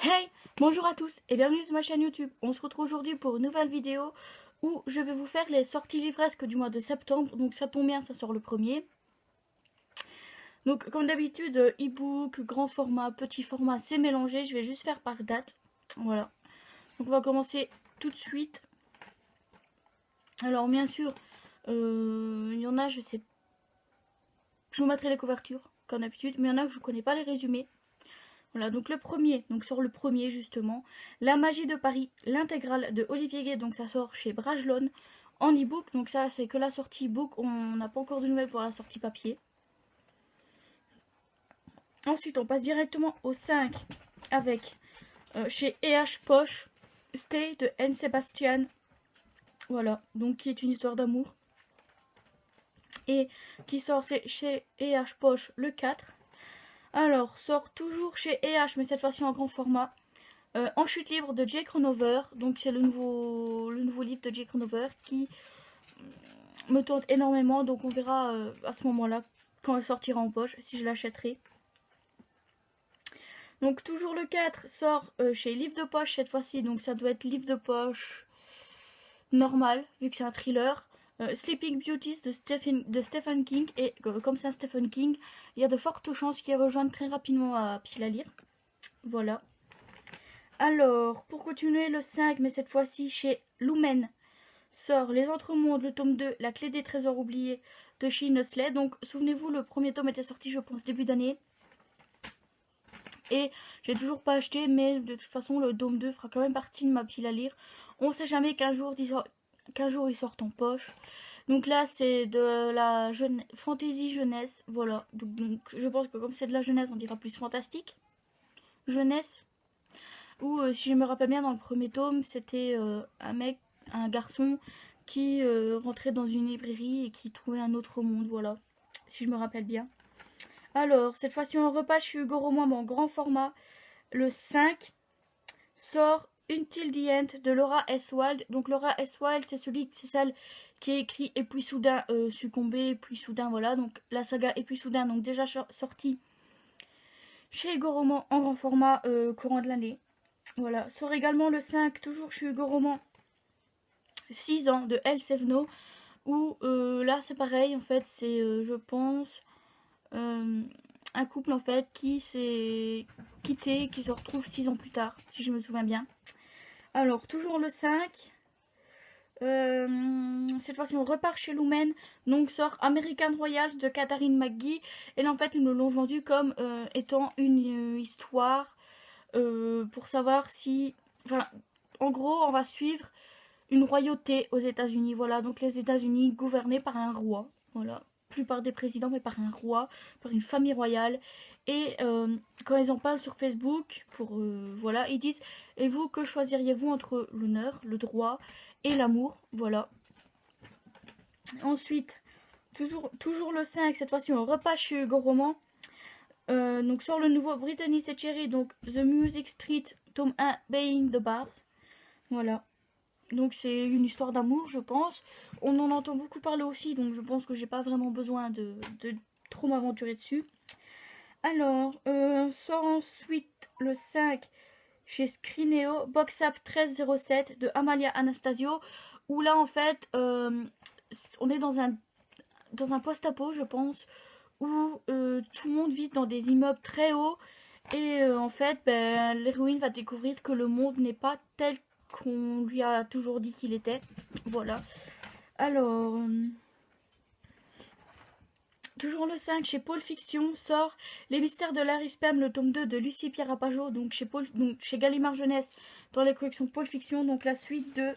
Hey, bonjour à tous et bienvenue sur ma chaîne YouTube. On se retrouve aujourd'hui pour une nouvelle vidéo où je vais vous faire les sorties livresques du mois de septembre. Donc ça tombe bien, ça sort le premier. Donc comme d'habitude, e-book, grand format, petit format, c'est mélangé. Je vais juste faire par date. Voilà. Donc on va commencer tout de suite. Alors bien sûr, il y en a, je sais. Je vous mettrai les couvertures comme d'habitude, mais il y en a que je ne connais pas les résumés. Voilà, donc le premier, donc sur le premier justement, La Magie de Paris, l'intégrale de Olivier Gay, donc ça sort chez Brajlon en e-book, donc ça c'est que la sortie e-book, on n'a pas encore de nouvelles pour la sortie papier. Ensuite on passe directement au 5 avec chez EH Poche, Stay de N. Sébastien, voilà, donc qui est une histoire d'amour, et qui sort chez EH Poche le 4. Alors, sort toujours chez EH, mais cette fois-ci en grand format. En chute libre de Jake Ronover, donc c'est le nouveau livre de Jake Ronover qui me tente énormément, donc on verra à ce moment-là quand elle sortira en poche, si je l'achèterai. Donc toujours le 4 sort chez Livre de Poche cette fois-ci, donc ça doit être Livre de Poche normal, vu que c'est un thriller. Sleeping Beauties de Stephen King, et comme c'est un Stephen King, il y a de fortes chances qu'il rejoigne très rapidement à Pile à lire. Voilà. Alors, pour continuer le 5, mais cette fois-ci chez Lumen, sort Les Entremondes, le tome 2, La Clé des Trésors Oubliés de Sheen Huxley. Donc, souvenez-vous, le premier tome était sorti, je pense, début d'année. Et j'ai toujours pas acheté, mais de toute façon, le tome 2 fera quand même partie de ma pile à lire. On sait jamais qu'un jour, il sortent en poche. Donc là, c'est de la fantasy jeunesse. Voilà. Donc, je pense que comme c'est de la jeunesse, on dira plus fantastique. Jeunesse. Ou si je me rappelle bien, dans le premier tome, c'était un garçon qui rentrait dans une librairie et qui trouvait un autre monde, voilà, si je me rappelle bien. Alors, cette fois-ci, on repasse chez Hugo Roman, mais en grand format. Le 5 sort Until the End de Laura S. Wilde. Donc, Laura S. Wilde, c'est celle qui a écrit Et puis soudain succombé, et puis soudain, voilà. Donc, la saga Et puis soudain, donc déjà sortie chez Hugo Roman en grand format courant de l'année. Voilà, sort également le 5, toujours chez Hugo Roman, 6 ans de El Sevno, où là c'est pareil, en fait, c'est, je pense, un couple en fait qui s'est quitté, qui se retrouve 6 ans plus tard, si je me souviens bien. Alors, toujours le 5, cette fois-ci on repart chez Lumen, donc sort American Royals de Katharine McGee, et là en fait ils nous l'ont vendu comme étant une histoire pour savoir si... Enfin, en gros, on va suivre une royauté aux États-Unis. Voilà, donc les États-Unis gouvernés par un roi. Voilà, plus par des présidents, mais par un roi, par une famille royale. Et quand ils en parlent sur Facebook, voilà, ils disent: et vous, que choisiriez-vous entre l'honneur, le droit et l'amour? Voilà. Ensuite, toujours le 5, cette fois-ci on repasse chez Hugo Roman. Donc sur le nouveau Brittany et Cherry, donc The Music Street, tome 1, Being the Bars. Voilà. Donc c'est une histoire d'amour, je pense. On en entend beaucoup parler aussi, donc je pense que j'ai pas vraiment besoin de trop m'aventurer dessus. Alors, sort ensuite le 5 chez Scrineo, Box Up 1307 de Amalia Anastasio, où là en fait, on est dans un post-apo, je pense, où tout le monde vit dans des immeubles très hauts, et en fait l'héroïne va découvrir que le monde n'est pas tel qu'on lui a toujours dit qu'il était. Voilà. Alors, toujours le 5 chez Paul Fiction sort Les Mystères de Larry Spam, le tome 2 de Lucie Pierre Apajot, donc chez Gallimard Jeunesse, dans la collection Paul Fiction, donc la suite de...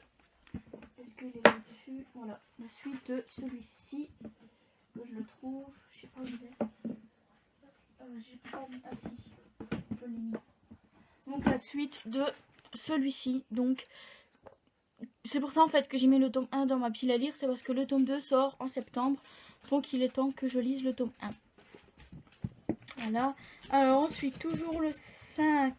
Est-ce que est là-dessus? Voilà, la suite de celui-ci, que je le trouve, je sais pas où il est. J'ai pas mis, ah si, je l'ai mis. Donc la suite de celui-ci, donc c'est pour ça en fait que j'ai mis le tome 1 dans ma pile à lire, c'est parce que le tome 2 sort en septembre, donc il est temps que je lise le tome 1. Voilà. Alors ensuite, toujours le 5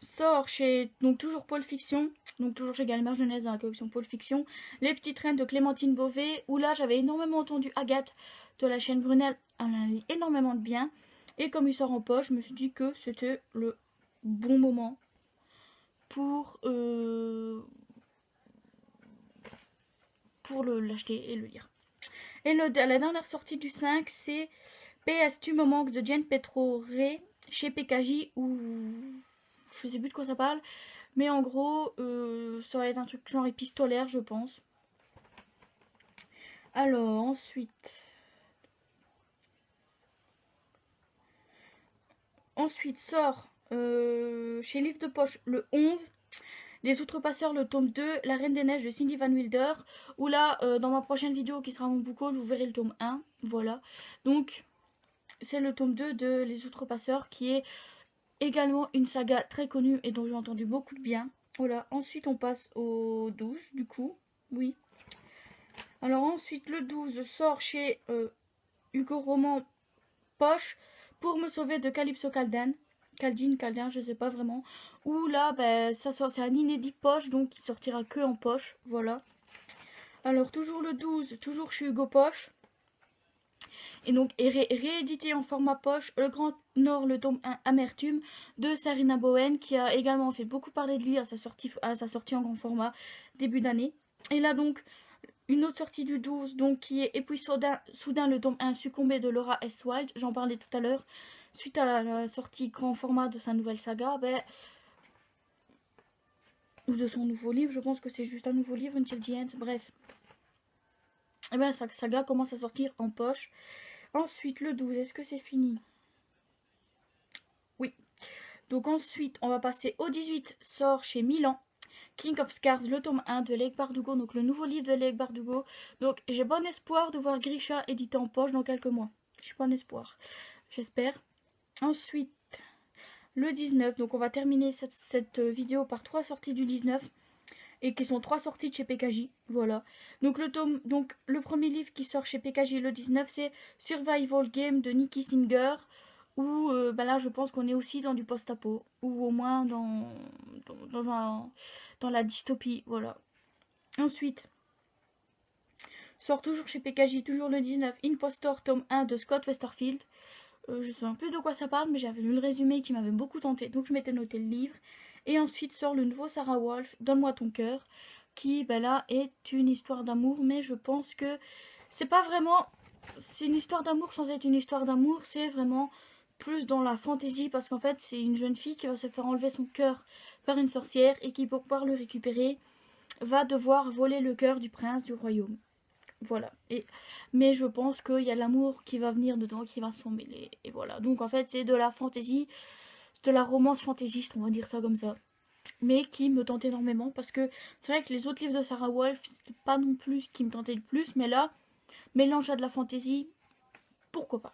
sort chez, donc toujours Paul Fiction, donc toujours chez Gallimard Jeunesse dans la collection Paul Fiction, Les Petites Reines de Clémentine Beauvais, où là j'avais énormément entendu Agathe de la chaîne Brunel, elle en a dit énormément de bien, et comme il sort en poche, je me suis dit que c'était le bon moment pour l'acheter et le lire. Et la dernière sortie du 5, c'est PS Tu me manques de Jen Petro Ray chez PKJ, ou je sais plus de quoi ça parle, mais en gros ça va être un truc genre épistolaire, je pense. Alors ensuite sort chez Livre de Poche le 11 Les Outrepasseurs, le tome 2, La Reine des Neiges de Cindy Van Wilder. Ou là, dans ma prochaine vidéo qui sera mon book haul, vous verrez le tome 1. Voilà. Donc, c'est le tome 2 de Les Outrepasseurs, qui est également une saga très connue et dont j'ai entendu beaucoup de bien. Voilà. Ensuite, on passe au 12, du coup. Oui. Alors ensuite, le 12 sort chez Hugo Roman Poche, Pour me sauver de Calypso Caldin, je sais pas vraiment. Où là, ben, ça sort, c'est un inédit poche, donc il sortira que en poche, voilà. Alors toujours le 12, toujours chez Hugo Poche. Et donc réédité en format poche, Le Grand Nord, le tome 1, Amertume, de Sarina Bowen, qui a également fait beaucoup parler de lui à sa sortie en grand format début d'année. Et là donc, une autre sortie du 12, donc qui est Et puis soudain le tome 1, Succombé de Laura S. Wilde, j'en parlais tout à l'heure. Suite à la sortie grand format de sa nouvelle saga, ou de son nouveau livre, je pense que c'est juste un nouveau livre, Until the End, bref. Et bien sa saga commence à sortir en poche. Ensuite, le 12, est-ce que c'est fini? Oui. Donc ensuite, on va passer au 18, sort chez Milan, King of Scars, le tome 1 de Leigh Bardugo, donc le nouveau livre de Leigh Bardugo. Donc j'ai bon espoir de voir Grisha édité en poche dans quelques mois. J'ai bon espoir, j'espère. Ensuite, le 19, donc on va terminer cette vidéo par 3 sorties du 19. Et qui sont 3 sorties de chez PKJ, voilà. Donc le premier livre qui sort chez PKJ le 19, c'est Survival Game de Nikki Singer, où là je pense qu'on est aussi dans du post-apo, ou au moins dans la dystopie, voilà. Ensuite, sort toujours chez PKJ, toujours le 19, Impostor tome 1 de Scott Westerfield. Je sais un peu de quoi ça parle, mais j'avais lu le résumé qui m'avait beaucoup tenté, donc je m'étais noté le livre. Et ensuite sort le nouveau Sarah Wolf, Donne-moi ton cœur, qui là est une histoire d'amour, mais je pense que c'est pas vraiment, c'est une histoire d'amour sans être une histoire d'amour, c'est vraiment plus dans la fantaisie, parce qu'en fait c'est une jeune fille qui va se faire enlever son cœur par une sorcière et qui, pour pouvoir le récupérer, va devoir voler le cœur du prince du royaume. Voilà. Mais je pense qu'il y a l'amour qui va venir dedans, qui va s'en mêler. Et voilà. Donc en fait, c'est de la fantaisie, de la romance fantaisiste, on va dire ça comme ça. Mais qui me tente énormément. Parce que c'est vrai que les autres livres de Sarah Wolf, c'était pas non plus ce qui me tentait le plus. Mais là, mélange à de la fantaisie, pourquoi pas.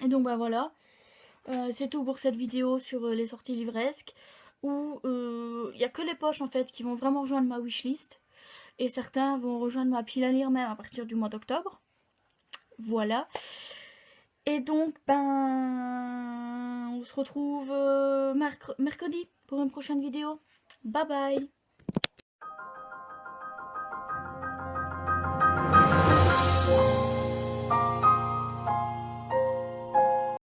Et donc voilà. C'est tout pour cette vidéo sur les sorties livresques. Où il n'y a que les poches en fait qui vont vraiment rejoindre ma wishlist. Et certains vont rejoindre ma pile à lire même à partir du mois d'octobre. Voilà. Et donc, on se retrouve mercredi pour une prochaine vidéo. Bye bye.